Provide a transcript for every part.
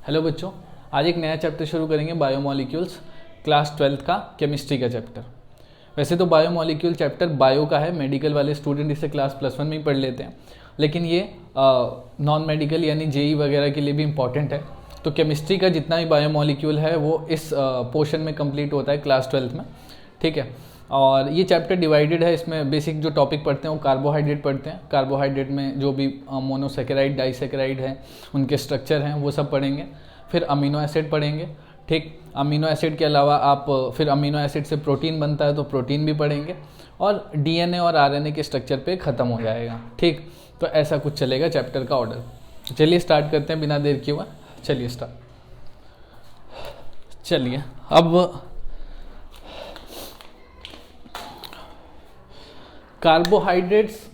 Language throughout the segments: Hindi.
हेलो बच्चों, आज एक नया चैप्टर शुरू करेंगे बायोमोलिक्यूल्स, क्लास 12th का केमिस्ट्री का चैप्टर। वैसे तो बायोमोलिक्यूल चैप्टर बायो का है, मेडिकल वाले स्टूडेंट इसे क्लास +1 में ही पढ़ लेते हैं, लेकिन ये नॉन मेडिकल यानी जेई वगैरह के लिए भी इम्पॉर्टेंट है। तो केमिस्ट्री का जितना भी बायोमोलिक्यूल है वो इस पोर्शन में कंप्लीट होता है क्लास 12th में, ठीक है। और ये चैप्टर डिवाइडेड है, इसमें बेसिक जो टॉपिक पढ़ते हैं वो कार्बोहाइड्रेट पढ़ते हैं। कार्बोहाइड्रेट में जो भी मोनोसेकेराइड, डाइसेकेराइड है, उनके स्ट्रक्चर हैं वो सब पढ़ेंगे। फिर अमीनो एसिड पढ़ेंगे, ठीक। अमीनो एसिड के अलावा आप फिर अमीनो एसिड से प्रोटीन बनता है तो प्रोटीन भी पढ़ेंगे, और डीएनए और आरएनए के स्ट्रक्चर पे ख़त्म हो जाएगा, ठीक। तो ऐसा कुछ चलेगा चैप्टर का ऑर्डर। चलिए स्टार्ट करते हैं बिना देर किए हुए। चलिए अब कार्बोहाइड्रेट्स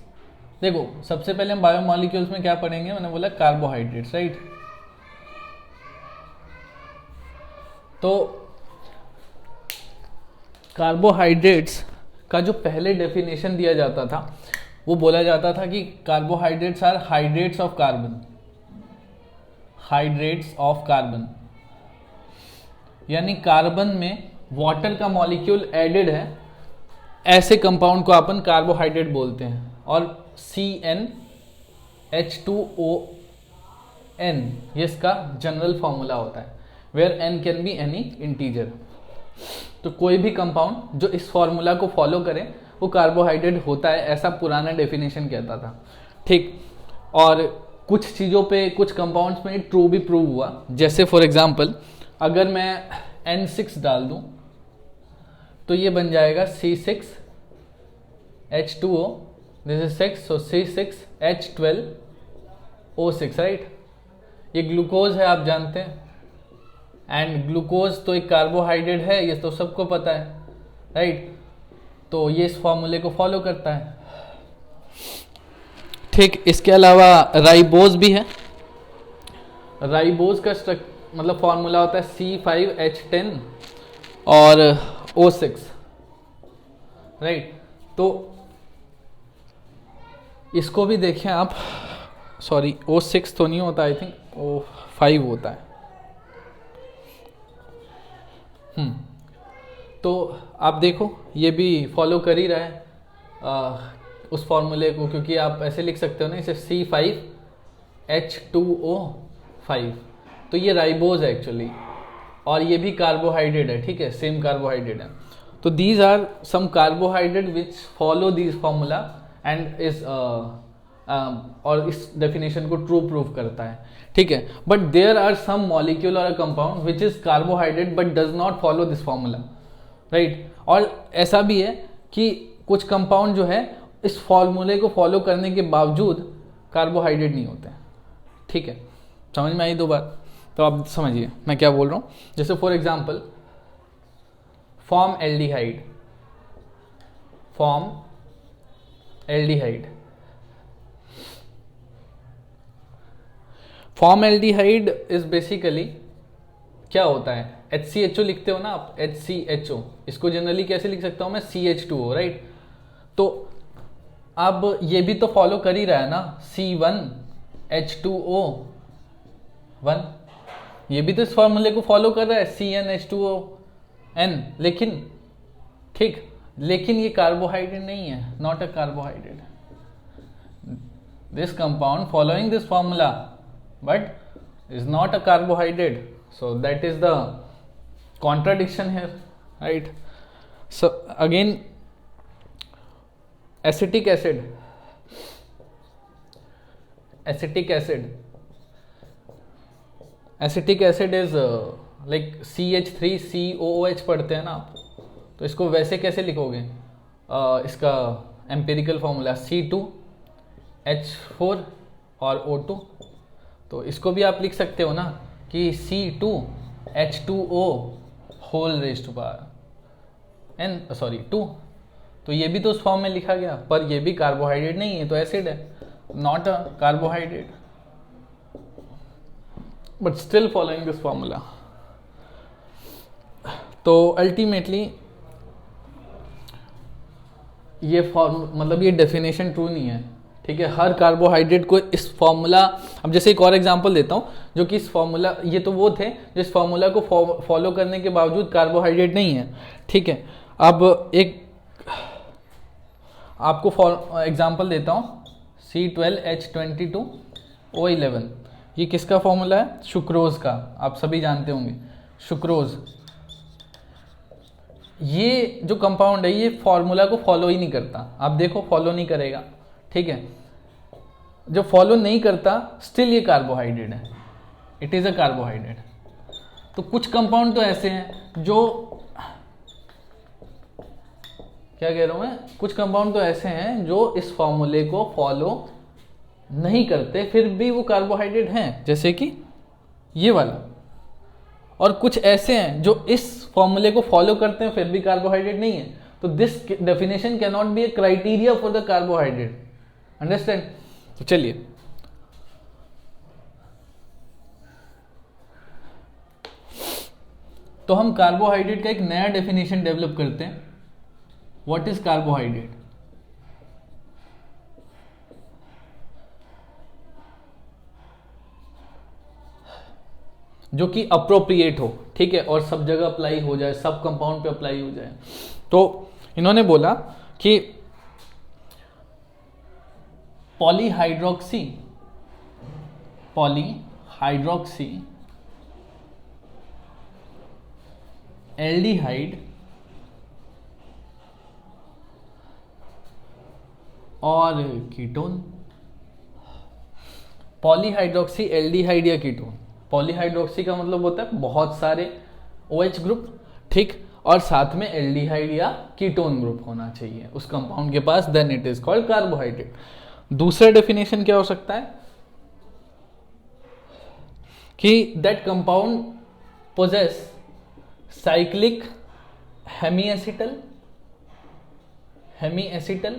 देखो, सबसे पहले हम बायोमोलिक्यूल्स में क्या पढ़ेंगे, मैंने बोला कार्बोहाइड्रेट्स, राइट। तो कार्बोहाइड्रेट्स का जो पहले डेफिनेशन दिया जाता था वो बोला जाता था कि carbohydrates are hydrates of carbon. Hydrates of carbon यानी कार्बन में वाटर का मॉलिक्यूल एडेड है, ऐसे कंपाउंड को अपन कार्बोहाइड्रेट बोलते हैं। और CnH2ON ये इसका जनरल फॉर्मूला होता है, where n can be any integer. तो कोई भी कंपाउंड जो इस फॉर्मूला को फॉलो करे वो कार्बोहाइड्रेट होता है, ऐसा पुराना डेफिनेशन कहता था, ठीक। और कुछ चीज़ों पे, कुछ कंपाउंड्स में ट्रू भी प्रूव हुआ। जैसे फॉर एग्जांपल अगर मैं N6 डाल दूं तो ये बन जाएगा C6H2O, this is 6, so C6H12O6, right. ये ग्लूकोज है, आप जानते हैं, एंड ग्लूकोज तो एक कार्बोहाइड्रेट है, ये तो सबको पता है, राइट। तो ये इस फॉर्मूले को फॉलो करता है, ठीक। इसके अलावा राइबोज भी है। राइबोज का मतलब फॉर्मूला होता है C5H10 और O6, राइट। तो इसको भी देखें आप, सॉरी O6 तो नहीं होता, आई थिंक O5 होता है। तो आप देखो ये भी फॉलो कर ही रहा है उस फॉर्मूले को, क्योंकि आप ऐसे लिख सकते हो ना इसे C5H2O5। तो ये राइबोज है एक्चुअली, और ये भी कार्बोहाइड्रेट है, ठीक है, सेम कार्बोहाइड्रेट है। तो these are some carbohydrate which follow this formula and is और इस डेफिनेशन को ट्रू प्रूव करता है, ठीक है। But there are some molecule और compound which is carbohydrate but does not follow this formula, right. और ऐसा भी है कि कुछ कंपाउंड जो है इस फॉर्मूले को फॉलो करने के बावजूद कार्बोहाइड्रेट नहीं होते, ठीक है। समझ में आई दो बात? तो आप समझिए मैं क्या बोल रहा हूँ। जैसे for example form aldehyde, form aldehyde, form aldehyde is basically क्या होता है, HCHO लिखते हो ना आप, HCHO, इसको जनरली कैसे लिख सकता हूं मैं, CH2O, राइट। तो अब ये भी तो फॉलो कर ही रहा है ना, C1H2O1, ये भी तो इस फॉर्मूले को फॉलो कर रहा है, CnH2ON, लेकिन ठीक, लेकिन ये कार्बोहाइड्रेट नहीं है, not a carbohydrate. This compound following this formula but is not a carbohydrate, so that is the contradiction here, right? So again acetic acid, acetic acid is like CH3COOH पढ़ते हैं ना आप, तो इसको वैसे कैसे लिखोगे, इसका एम्पिरिकल फॉर्मूला C2H4 और O2। तो इसको भी आप लिख सकते हो ना कि C2H2O whole raised to power n, sorry 2। तो ये भी तो उस फॉर्म में लिखा गया, पर ये भी कार्बोहाइड्रेट नहीं है, तो एसिड है, not a carbohydrate, but still following this formula. तो अल्टीमेटली ये मतलब ये डेफिनेशन ट्रू नहीं है, ठीक है। हर कार्बोहाइड्रेट को इस फॉर्मूला अब जैसे एक और एग्जांपल देता हूँ, जो कि इस फॉर्मूला, ये तो वो थे जो इस फॉर्मूला को फॉलो करने के बावजूद कार्बोहाइड्रेट नहीं है, ठीक है। अब एक आपको एग्जांपल देता हूँ, C12H22O11, ये किसका फॉर्मूला है? सुक्रोज का, आप सभी जानते होंगे सुक्रोज। ये जो कंपाउंड है ये फॉर्मूला को फॉलो ही नहीं करता, आप देखो फॉलो नहीं करेगा, ठीक है। जो फॉलो नहीं करता स्टिल ये कार्बोहाइड्रेट है, इट इज अ कार्बोहाइड्रेट। तो कुछ कंपाउंड तो ऐसे हैं जो, क्या कह रहा हूं मैं, कुछ कंपाउंड तो ऐसे हैं जो इस फॉर्मूले को फॉलो नहीं करते फिर भी वो कार्बोहाइड्रेट हैं, जैसे कि ये वाला। और कुछ ऐसे हैं जो इस फॉर्मूले को फॉलो करते हैं फिर भी कार्बोहाइड्रेट नहीं है। तो this definition can not B A criteria for the carbohydrate, understand. तो चलिए, तो हम कार्बोहाइड्रेट का एक नया डेफिनेशन डेवलप करते हैं। What is carbohydrate? जो कि अप्रोप्रिएट हो, ठीक है, और सब जगह अप्लाई हो जाए, सब कंपाउंड पे अप्लाई हो जाए। तो इन्होंने बोला कि पॉलीहाइड्रोक्सी एल्डिहाइड और कीटोन, पॉलीहाइड्रोक्सी एल्डिहाइड या कीटोन। पॉलीहाइड्रोक्सी का मतलब होता है बहुत सारे OH ग्रुप, ठीक, और साथ में एल्डिहाइड या कीटोन ग्रुप होना चाहिए उस कंपाउंड के पास, then it is called carbohydrate. दूसरा डेफिनेशन क्या हो सकता है कि that compound possess cyclic hemiacetal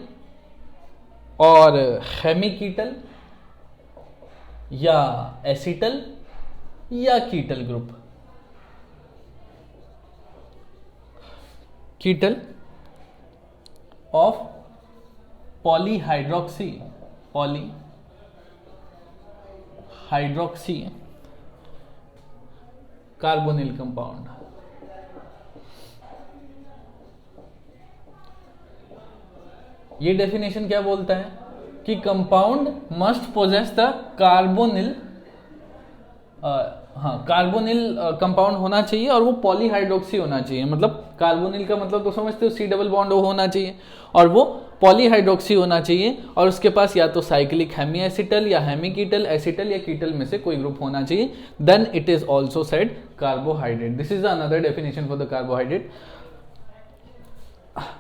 और हेमीकीटल या एसिटल या ketal group, ketal of polyhydroxy carbonyl compound. ये डेफिनेशन क्या बोलता है कि compound must possess the carbonyl carbonyl compound होना चाहिए और वो पॉलीहाइड्रोक्सी होना चाहिए। मतलब कार्बोनिल का मतलब तो समझते हो, C डबल बॉन्ड होना चाहिए और वो पॉलीहाइड्रोक्सी होना चाहिए, और उसके पास या तो साइक्लिक हेमीएसिटल या हेमीकीटल, एसिटल या कीटल में से कोई ग्रुप होना चाहिए, then it is also said carbohydrate. This is another definition for the carbohydrate.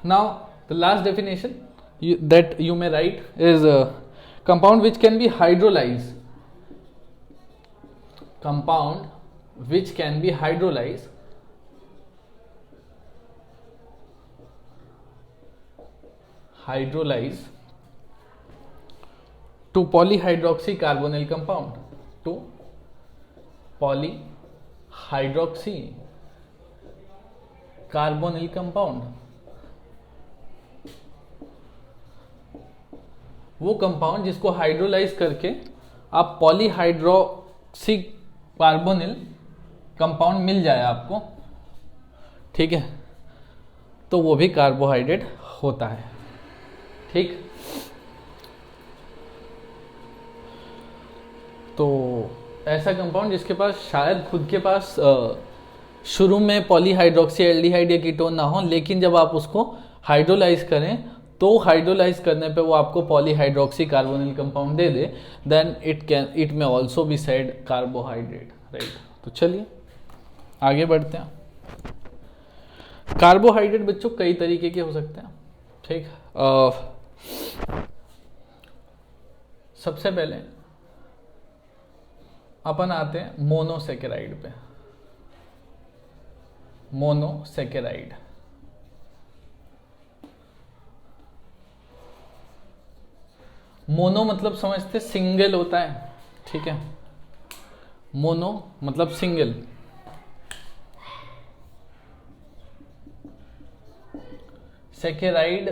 Now the last definition that you may write is compound which can be hydrolyzed, to polyhydroxy carbonyl compound, वो कंपाउंड जिसको हाइड्रोलाइज करके आप पॉलीहाइड्रोक्सी कार्बोनिल कंपाउंड मिल जाए आपको, ठीक है, तो वो भी कार्बोहाइड्रेट होता है, ठीक। तो ऐसा कंपाउंड जिसके पास शायद खुद के पास शुरू में पॉलीहाइड्रोक्सी एल्डिहाइड या कीटोन ना हो, लेकिन जब आप उसको हाइड्रोलाइज करें तो हाइड्रोलाइज करने पे वो आपको पॉलीहाइड्रोक्सी कार्बोनिल कंपाउंड दे दे, then it may also be said carbohydrate, right. तो चलिए आगे बढ़ते हैं। कार्बोहाइड्रेट बच्चों कई तरीके के हो सकते हैं, ठीक। सबसे पहले अपन आते हैं मोनोसेकेराइड पे। मोनोसेकेराइड, मोनो मतलब समझते सिंगल होता है, ठीक है, मोनो मतलब सिंगल। सेकेराइड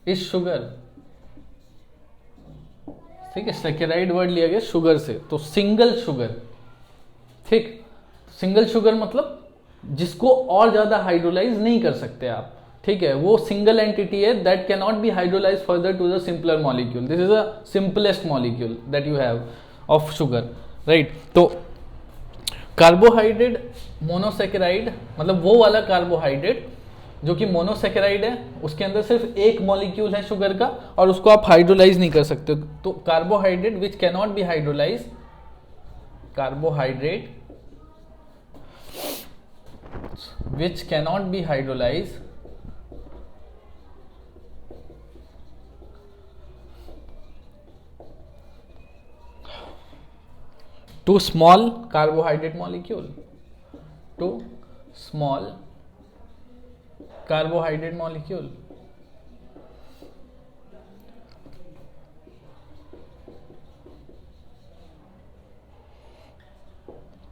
इज शुगर ठीक है, सैकेराइड वर्ड लिया गया शुगर से, तो सिंगल शुगर, ठीक, सिंगल शुगर मतलब जिसको और ज्यादा हाइड्रोलाइज नहीं कर सकते आप, ठीक है, वो सिंगल एंटिटी है that can not be hydrolyse further to the simpler molecule, this is a simplest molecule that you have of sugar, right. तो कार्बोहाइड्रेट मोनोसेकेराइड मतलब वो वाला कार्बोहाइड्रेट जो कि मोनोसेकेराइड है, उसके अंदर सिर्फ एक मॉलिक्यूल है शुगर का और उसको आप हाइड्रोलाइज नहीं कर सकते। तो carbohydrate which can not be hydrolyse, carbohydrate which cannot be hydrolyzed to small carbohydrate molecule, to small carbohydrate molecule,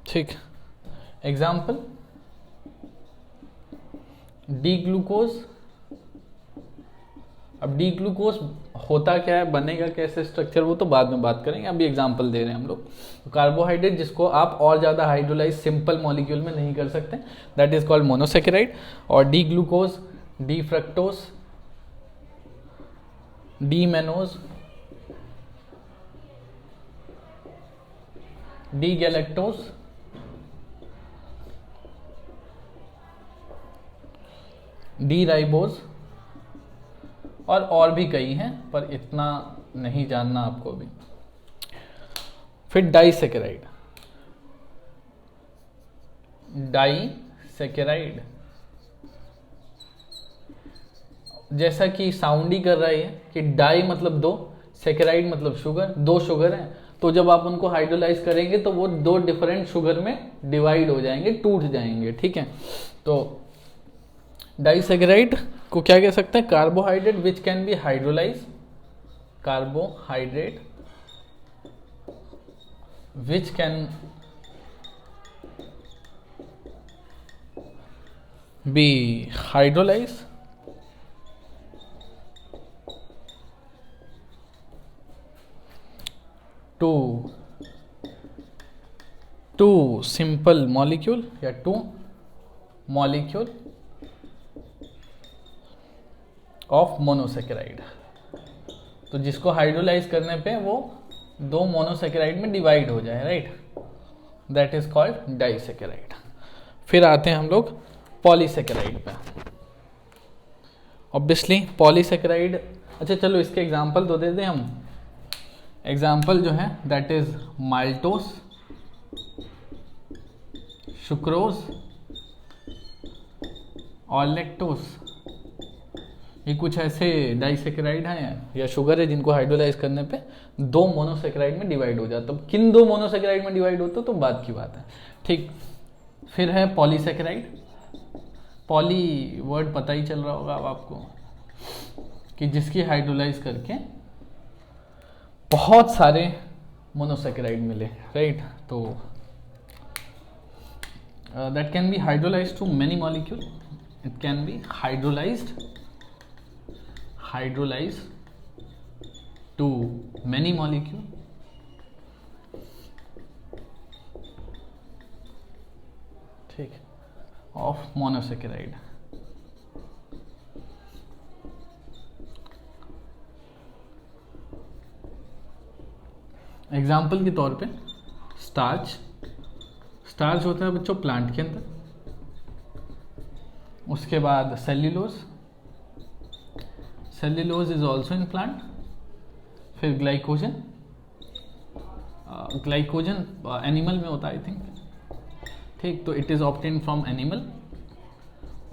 ठीक। Example D glucose. अब डी ग्लूकोज होता क्या है, बनेगा कैसे स्ट्रक्चर, वो तो बाद में बात करेंगे, अभी एग्जांपल दे रहे हैं हम लोग। तो कार्बोहाइड्रेट जिसको आप और ज़्यादा हाइड्रोलाइज सिंपल मॉलिक्यूल में नहीं कर सकते, दैट इज कॉल्ड मोनोसेकेराइड। और D glucose, D fructose, D mannose, D galactose, D ribose और भी कई हैं, पर इतना नहीं जानना आपको भी। फिर डाइसेकेराइड, डाइसेकेराइड जैसा कि साउंड ही कर रहा है कि डाई मतलब दो, सेकेराइड मतलब शुगर, दो शुगर हैं, तो जब आप उनको हाइड्रोलाइज करेंगे तो वो दो डिफरेंट शुगर में डिवाइड हो जाएंगे, टूट जाएंगे, ठीक है। तो डाइसेकेराइड को क्या कह सकते हैं, carbohydrate which can be hydrolyse, carbohydrate which can be hydrolyse to simple molecule या टू मॉलिक्यूल ऑफ मोनोसेकेराइड। तो जिसको हाइड्रोलाइज करने पे वो दो मोनोसेकेराइड में डिवाइड हो जाए, right, that is called disaccharide. फिर आते हैं हम लोग पॉलीसेकेराइड पे। ऑब्वियसली पॉलीसेकेराइड, अच्छा चलो इसके एग्जांपल तो दे दें हम। एग्जाम्पल जो है दैट इज माल्टोस, सुक्रोज और लैक्टोस। ये कुछ ऐसे डाइसेकेराइड हैं या शुगर है जिनको हाइड्रोलाइज करने पे दो मोनोसेकेराइड में डिवाइड हो जाता है। किन दो मोनोसेकेराइड में डिवाइड होता है तो बात की बात है, ठीक। फिर है पॉलीसेकेराइड। पॉली वर्ड पता ही चल रहा होगा अब आपको कि जिसकी हाइड्रोलाइज करके बहुत सारे मोनोसेकेराइड मिले, राइट। तो that can be hydrolysed to many molecule, it can be hydrolysed to many molecule, ठीक, of monosaccharide। एग्जाम्पल के तौर पे स्टार्च, स्टार्च होता है बच्चों प्लांट के अंदर। उसके बाद cellulose, cellulose is also in plant. फिर ग्लाइकोजन, ग्लाइकोजन एनिमल में होता है आई थिंक, ठीक, तो it is obtain from animal.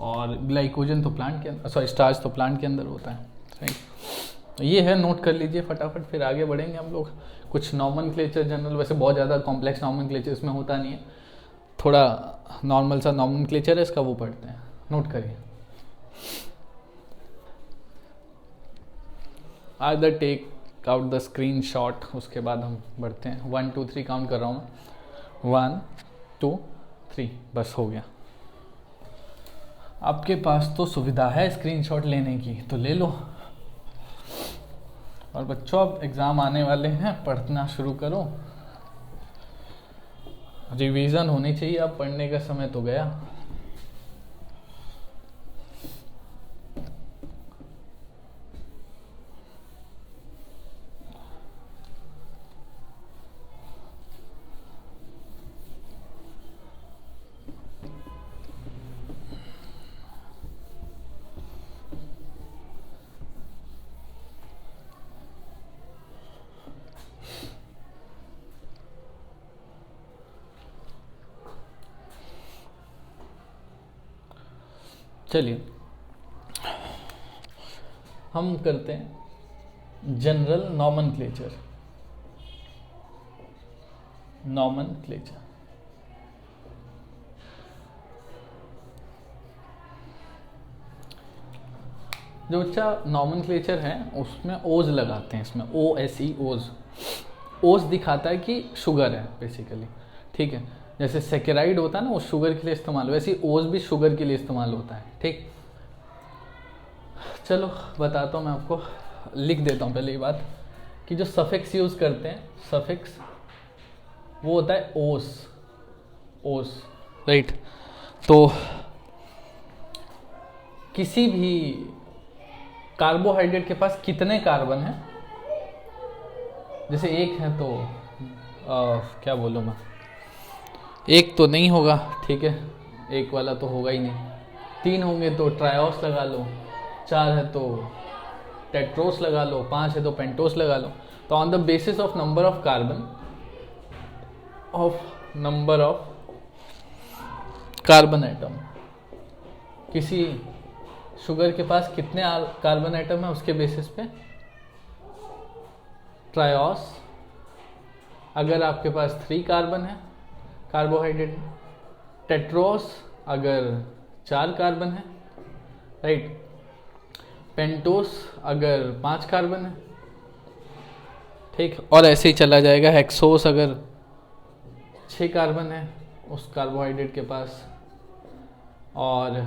और ग्लाइकोजन तो प्लांट के अंदर, सॉरी स्टार्च तो प्लांट के अंदर होता है, राइट। ये है, नोट कर लीजिए फटाफट, फिर आगे बढ़ेंगे हम लोग। कुछ नॉमनक्लेचर जनरल, वैसे बहुत ज़्यादा कॉम्प्लेक्स नॉमनक्लेचर इसमें होता नहीं है, थोड़ा नॉर्मल सा नॉमनक्लेचर है इसका, वो पढ़ते हैं, नोट करिए। Either take out the screenshot, उसके बाद हम बढ़ते हैं। 1 2 3 काउंट कर रहा हूँ मैं, 1 2 3, बस हो गया। आपके पास तो सुविधा है स्क्रीनशॉट लेने की, तो ले लो। और बच्चों अब एग्ज़ाम आने वाले हैं, पढ़ना शुरू करो, रिवीजन होनी चाहिए। अब पढ़ने का समय तो गया। चलिए हम करते हैं जनरल नॉमनक्लेचर। नॉमनक्लेचर जो बच्चा नॉमनक्लेचर है उसमें ओज लगाते हैं, इसमें OSE ओज। ओज दिखाता है कि शुगर है बेसिकली, ठीक है। जैसे सेकेराइड होता है ना, वो शुगर के लिए इस्तेमाल, वैसे ही ओज भी शुगर के लिए इस्तेमाल होता है, ठीक। चलो बताता हूँ मैं आपको, लिख देता हूँ पहले ये बात कि जो सफिक्स यूज़ करते हैं, सफिक्स वो होता है ओस, ओस, राइट। तो किसी भी कार्बोहाइड्रेट के पास कितने कार्बन हैं, जैसे एक है तो क्या बोलूँ मैं, एक तो नहीं होगा, ठीक है, एक वाला तो होगा ही नहीं। 3 होंगे तो ट्रायोस लगा लो, 4 है तो टेट्रोस लगा लो, 5 है तो पेंटोस लगा लो। तो on the basis of number of carbon, carbon atom, किसी शुगर के पास कितने कार्बन एटम है उसके बेसिस पे ट्रायोस। अगर आपके पास 3 कार्बन है कार्बोहाइड्रेट, टेट्रोस अगर 4 कार्बन है, राइट। पेंटोस अगर 5 कार्बन है, ठीक। और ऐसे ही चला जाएगा। हेक्सोस अगर 6 कार्बन है उस कार्बोहाइड्रेट के पास, और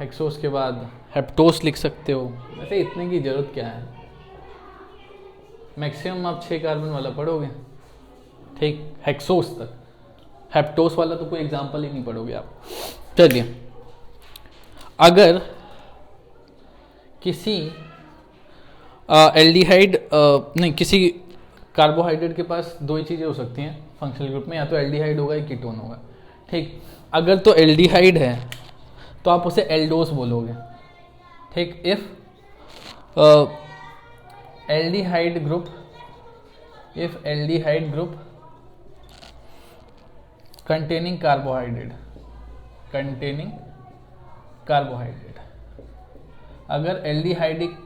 हेक्सोस के बाद हेप्टोस लिख सकते हो। वैसे इतने की ज़रूरत क्या है, मैक्सिमम आप 6 कार्बन वाला पढ़ोगे, ठीक, हेक्सोस तक। हेप्टोस वाला तो कोई एग्जाम्पल ही नहीं पढ़ोगे आप। चलिए, अगर किसी एल्डिहाइड नहीं, किसी कार्बोहाइड्रेट के पास 2 ही चीज़ें हो सकती हैं फंक्शनल ग्रुप में, या तो एल्डिहाइड होगा या कीटोन होगा, ठीक। अगर तो एल्डिहाइड है तो आप उसे एल्डोस बोलोगे, ठीक। If aldehyde group containing carbohydrate, अगर एल्डिहाइडिक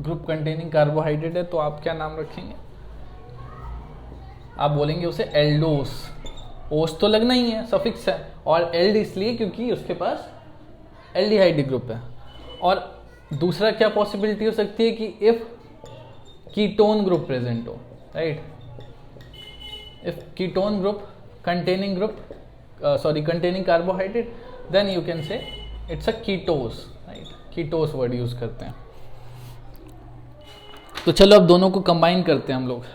ग्रुप कंटेनिंग कार्बोहाइड्रेट है तो आप क्या नाम रखेंगे, आप बोलेंगे उसे एल्डोस। ओस तो लगना ही है, सफिक्स है, और एल्ड इसलिए क्योंकि उसके पास एल्डिहाइडिक ग्रुप है। और दूसरा क्या पॉसिबिलिटी हो सकती है कि इफ कीटोन ग्रुप प्रेजेंट हो, right. If ketone group containing carbohydrate, then you can say it's a ketose, right? Ketose word use करते हैं। तो चलो अब दोनों को कंबाइन करते हैं हम लोग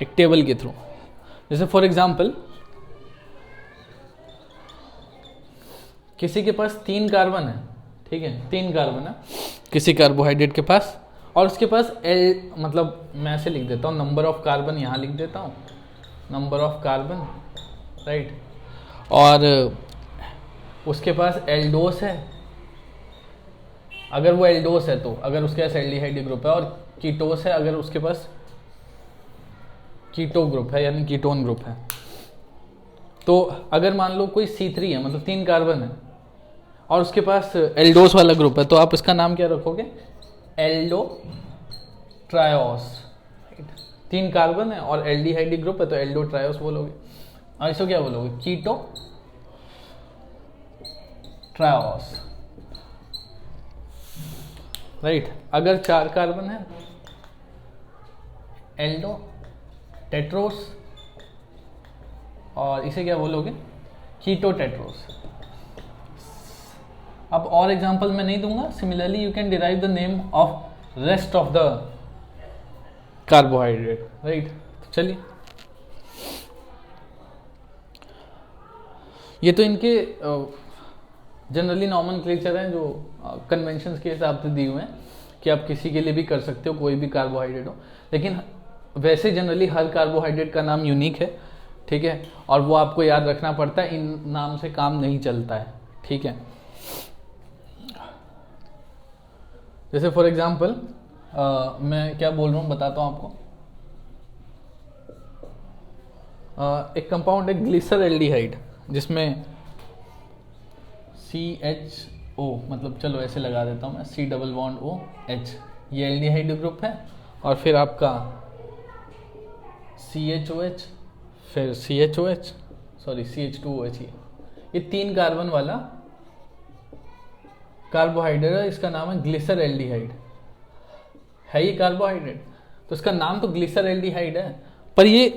एक टेबल के थ्रू। जैसे फॉर एग्जांपल किसी के पास 3 कार्बन है, ठीक है, 3 कार्बन है किसी कार्बोहाइड्रेट के पास, और उसके पास मतलब मैं ऐसे लिख देता हूँ, नंबर ऑफ कार्बन यहाँ लिख देता हूँ, नंबर ऑफ कार्बन, राइट। और उसके पास एल्डोस है, अगर वो एल्डोस है तो, अगर उसके पास एल्डिहाइड ग्रुप है, और कीटोस है अगर उसके पास कीटो ग्रुप है यानी कीटोन ग्रुप है। तो अगर मान लो कोई C3 है, मतलब 3 कार्बन है, और उसके पास एल्डोस वाला ग्रुप है, तो आप इसका नाम क्या रखोगे, एल्डो ट्रायोस। 3 कार्बन है और एल्डिहाइड ग्रुप है तो एल्डो ट्रायोस बोलोगे। और इसको क्या बोलोगे, कीटो ट्रायोस, राइट। अगर 4 कार्बन है एल्डो टेट्रोस, और इसे क्या बोलोगे, कीटो टेट्रोस। अब और एग्जांपल मैं नहीं दूंगा. Similarly you can derive the name of rest of the carbohydrate, right. तो चलिए, ये तो इनके जनरली नॉमेनक्लेचर हैं जो कन्वेंशंस के हिसाब से दिए हुए हैं कि आप किसी के लिए भी कर सकते हो, कोई भी कार्बोहाइड्रेट हो. लेकिन वैसे जनरली हर कार्बोहाइड्रेट का नाम यूनिक है, ठीक है, और वो आपको याद रखना पड़ता है. इन नाम से काम नहीं चलता है, ठीक है. जैसे फॉर एग्जांपल मैं क्या बोल रहा हूँ बताता हूँ आपको. एक कंपाउंड है ग्लिसर एल्डिहाइड, जिसमें CHO, मतलब चलो ऐसे लगा देता हूँ मैं, C+OH, ये एल्डिहाइड ग्रुप है. और फिर आपका CHOH, फिर CHOH, सॉरी CH2OH, ये 3 कार्बन वाला कार्बोहाइड्रेट है. इसका नाम है ग्लिसर एल्डिहाइड. है ये कार्बोहाइड्रेट, तो इसका नाम तो ग्लिसर एल्डिहाइड है, पर ये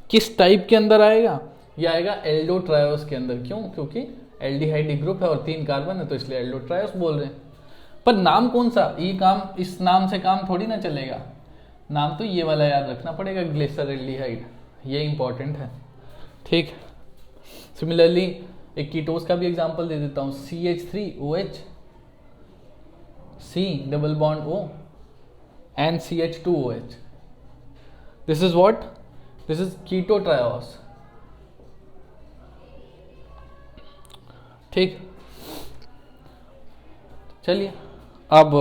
किस टाइप के अंदर आएगा? ये आएगा एल्डोट्रायोस के अंदर. क्यों? क्योंकि एल्डिहाइड ग्रुप है और 3 कार्बन है, तो इसलिए एल्डोट्रायोस बोल रहे हैं. पर नाम कौन सा? ये काम, इस नाम से काम थोड़ी ना चलेगा. नाम तो ये वाला याद रखना पड़ेगा, ग्लिसर एल्डिहाइड. ये इंपॉर्टेंट है, ठीक. सिमिलरली एक कीटोस का भी एग्जांपल दे देता हूँ. CH3OH, C+O and CH2OH. This is what? This is ketotriose, ठीक. चलिए अब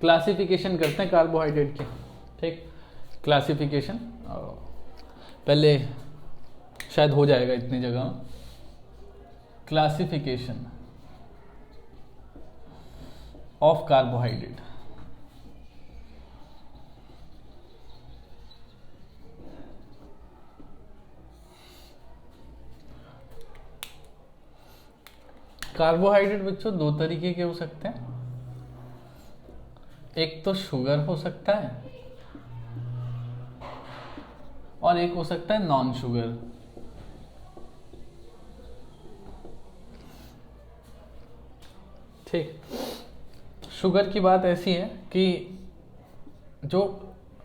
क्लासिफिकेशन करते हैं कार्बोहाइड्रेट की, ठीक. क्लासिफिकेशन पहले शायद हो जाएगा इतनी जगह. Classification of carbohydrate. कार्बोहाइड्रेट बच्चों 2 तरीके के हो सकते हैं. एक तो शुगर हो सकता है और एक हो सकता है नॉन शुगर. ठीक. शुगर की बात ऐसी है कि जो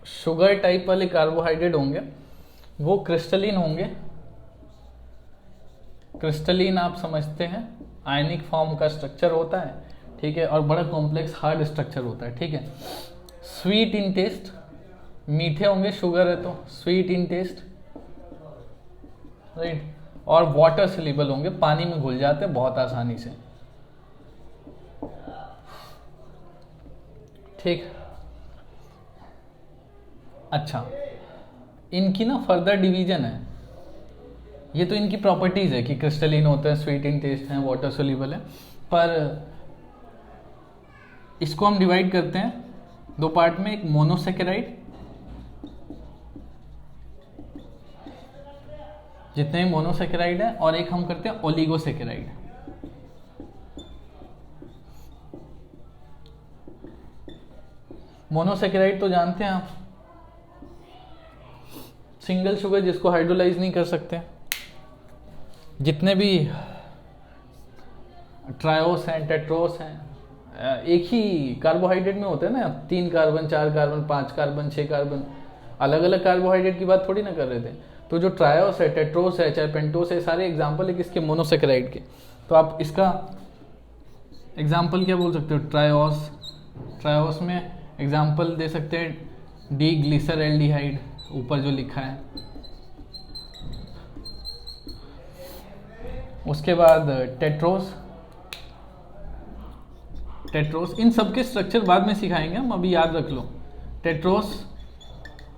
शुगर टाइप वाले कार्बोहाइड्रेट होंगे वो क्रिस्टलीन होंगे. क्रिस्टलीन आप समझते हैं, आयनिक फॉर्म का स्ट्रक्चर होता है, ठीक है, और बड़ा कॉम्प्लेक्स हार्ड स्ट्रक्चर होता है, ठीक है. स्वीट इन टेस्ट, मीठे होंगे, शुगर है तो स्वीट इन टेस्ट, राइट. और वाटर सोल्यूबल होंगे, पानी में घुल जाते हैं बहुत आसानी से, ठीक. अच्छा, इनकी ना फर्दर डिवीजन है. ये तो इनकी प्रॉपर्टीज है कि क्रिस्टलीन होते हैं, स्वीट इन टेस्ट हैं, वाटर सोल्यूबल है. पर इसको हम डिवाइड करते हैं 2 पार्ट में. एक मोनोसेकेराइड, जितने भी मोनोसेकेराइड है, और एक हम करते हैं ओलिगोसेकेराइड. मोनोसेकेराइड तो जानते हैं आप, सिंगल शुगर जिसको हाइड्रोलाइज नहीं कर सकते. जितने भी ट्रायोस हैं, टेट्रोस हैं, एक ही कार्बोहाइड्रेट में होते हैं ना. 3 कार्बन, 4 कार्बन, 5 कार्बन, 6 कार्बन, अलग अलग कार्बोहाइड्रेट की बात थोड़ी ना कर रहे थे. तो जो ट्रायोस है, टेट्रोस है, चाहे पेंटोस है, सारे एग्जाम्पल है किसके? मोनोसेकेराइड के. तो आप इसका एग्जाम्पल क्या बोल सकते हो? ट्रायोस. ट्रायोस में एग्जाम्पल दे सकते हैं डी ग्लिसर एल्डिहाइड, ऊपर जो लिखा है. उसके बाद टेट्रोस. टेट्रोस, इन सब के स्ट्रक्चर बाद में सिखाएंगे हम, अभी याद रख लो. टेट्रोस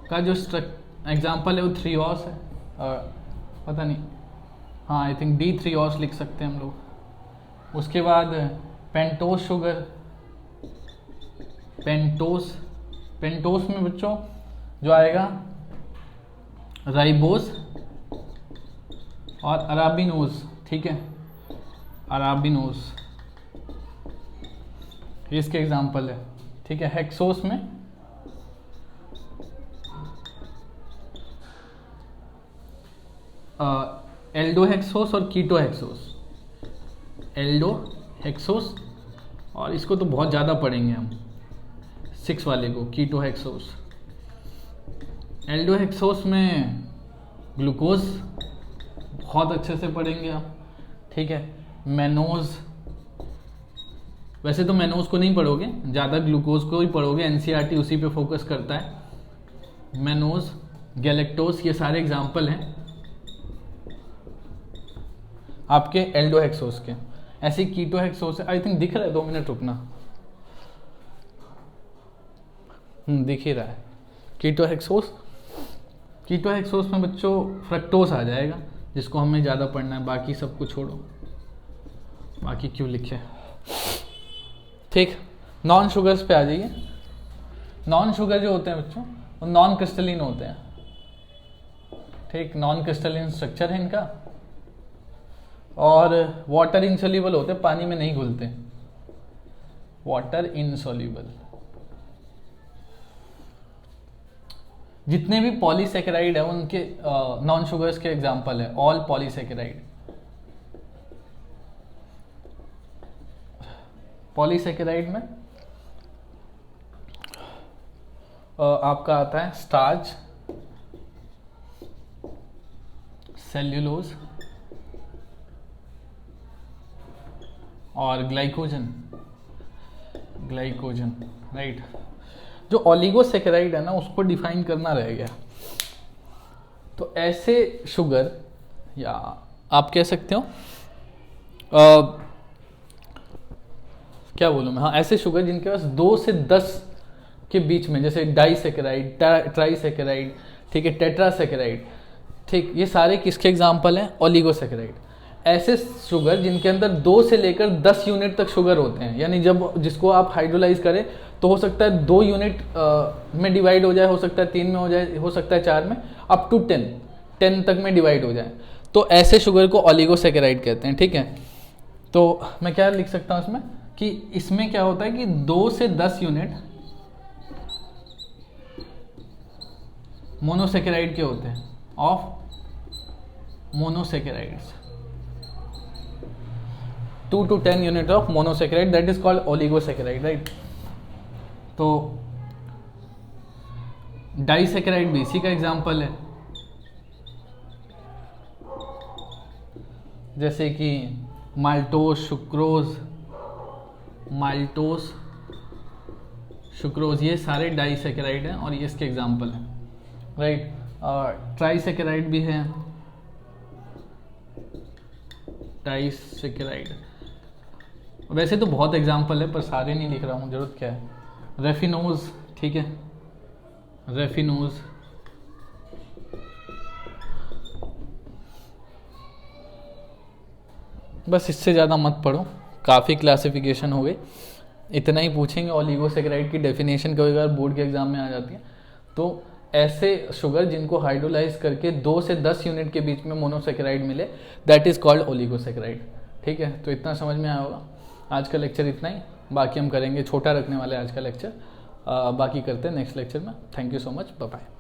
का जो एग्जाम्पल है वो थ्रियोस है, पता नहीं, हाँ आई थिंक D3OS लिख सकते हैं हम लोग. उसके बाद पेंटोस शुगर. पेंटोस में बच्चों जो आएगा राइबोस और अराबिनोज, ठीक है, अराबिनोज, ये इसके एग्जाम्पल है, ठीक है. हेक्सोस में एल्डोहेक्सोस और कीटोहेक्सोस. एल्डोहेक्सोस और इसको तो बहुत ज़्यादा पढ़ेंगे हम, 6 वाले को, कीटोहेक्सोस। एल्डोहेक्सोस में ग्लूकोज बहुत अच्छे से पढ़ेंगे आप, ठीक है। मैनोज, वैसे तो मैनोज को नहीं पढ़ोगे, ज़्यादा ग्लूकोज को ही पढ़ोगे, एनसीईआरटी उसी पे फोकस करता है। मैनोज, गैलेक्टोज, ये सारे एग्जाम्पल हैं आपके एल्डोहेक्सोस के। ऐसे कीटोहेक्सोस, आई थिंक दिख रहा है, 2 मिनट रुकना, दिख ही रहा है। कीटोहेक्सोस, कीटोहेक्सोस में बच्चों फ्रक्टोस आ जाएगा, जिसको हमें ज़्यादा पढ़ना है, बाकी सबको छोड़ो, बाकी क्यों लिखे, ठीक। नॉन शुगर्स पे आ जाइए। नॉन शुगर जो होते हैं बच्चों, वो नॉन क्रिस्टलिन होते हैं, ठीक। नॉन क्रिस्टलिन स्ट्रक्चर है इनका, और वाटर इनसोल्यूबल होते हैं, पानी में नहीं घुलते, वाटर इनसोल्यूबल। जितने भी पॉलीसेकेराइड है उनके नॉन शुगर्स के एग्जांपल है, ऑल पॉलीसेकेराइड। पॉलीसेकेराइड में आपका आता है स्टार्च, सेल्यूलोज और ग्लाइकोजन, राइट। जो ओलिगोसेकेराइड है ना, उसको डिफाइन करना रह गया। तो ऐसे शुगर, या आप कह सकते हो क्या बोलूँ मैं, हाँ, ऐसे शुगर जिनके पास 2 से 10 के बीच में, जैसे डाइसेकेराइड, ट्राइसेकेराइड, ठीक है, टेट्रासेकेराइड, ठीक, ये सारे किसके एग्जाम्पल हैं? ओलिगोसेकेराइड। ऐसे शुगर जिनके अंदर 2 से लेकर 10 यूनिट तक शुगर होते हैं, यानी जब जिसको आप हाइड्रोलाइज करें तो हो सकता है 2 यूनिट में डिवाइड हो जाए, हो सकता है 3 में हो जाए, हो सकता है 4 में, अप टू 10 तक में डिवाइड हो जाए। तो ऐसे शुगर को ओलिगोसेकेराइड कहते हैं, ठीक है। तो मैं क्या लिख सकता हूँ इसमें, कि इसमें क्या होता है कि 2 से 10 यूनिट मोनोसेकेराइड के होते हैं, of monosaccharides, 2 to 10 unit of monosaccharide, that is called oligosaccharide, right. तो डाइसेकेराइड भी इसी का एग्जाम्पल है, जैसे कि माल्टोस, सुक्रोज, ये सारे डाइसेकेराइड हैं और ये इसके एग्जाम्पल हैं, राइट। ट्राइसेकेराइड भी है, डाइसेकेराइड, वैसे तो बहुत एग्जाम्पल है पर सारे नहीं लिख रहा हूँ, जरूरत क्या है। रेफिनोज, ठीक है, रेफिनोज, बस इससे ज़्यादा मत पढ़ो, काफ़ी क्लासिफिकेशन हो गई, इतना ही पूछेंगे। ओलिगोसेकेराइड की डेफिनेशन कभी कभार बोर्ड के एग्जाम में आ जाती है। तो ऐसे शुगर जिनको हाइड्रोलाइज करके 2 से 10 यूनिट के बीच में मोनोसेकेराइड मिले, दैट इज़ कॉल्ड ओलिगोसेकेराइड, ठीक है। तो इतना समझ में आया होगा। आज का लेक्चर इतना ही, बाकी हम करेंगे, छोटा रखने वाले आज का लेक्चर, बाकी करते हैं नेक्स्ट लेक्चर में। Thank you so much, bye bye.